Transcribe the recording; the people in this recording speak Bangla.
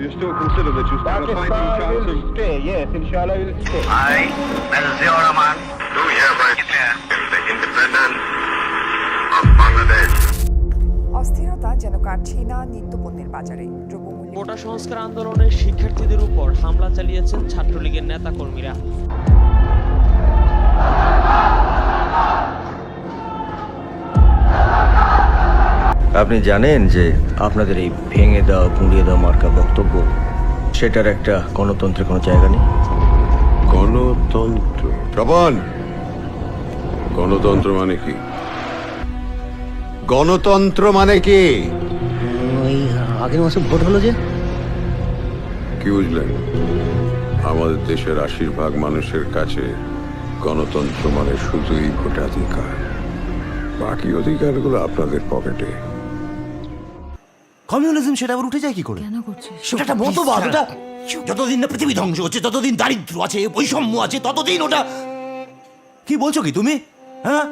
you still consider that you stand a fighting chance of... stay, yes, inshallah will stay. I, Nazir Rahman, do hereby declare the independence of Bangladesh. অস্থিরতা যেন কাটছেই না নিত্যপণ্যের বাজারে। দ্রব্যমূল্য কোটা সংস্কার আন্দোলনে শিক্ষার্থীদের উপর হামলা চালিয়েছেন ছাত্রলীগের নেতাকর্মীরা। আপনি জানেন যে আপনাদের এই ভেঙে দেওয়া পুড়িয়ে দেওয়া মার্কা বক্তব্য সেটার একটা গণতন্ত্রের কোনো জায়গা নেই। গণতন্ত্র শ্রবণ, গণতন্ত্র মানে কি? গণতন্ত্র মানে কি? ওই আগের মাসে ভোট হলো যে, কি বুঝলেন? আমাদের দেশের ৮০% মানুষের কাছে গণতন্ত্র মানে শুধুই ভোটাধিকার, বাকি অধিকারগুলো আপনাদের পকেটে। কমিউনিজম সেটা আবার উঠে যায় কি করে? কেন করছিস? সেটা একটা মতবাদ। ওটা যতদিন না পৃথিবী ধ্বংস হচ্ছে, ততদিন দারিদ্র্য আছে, বৈষম্য আছে, ততদিন ওটা। কি বলছো কি তুমি? হ্যাঁ,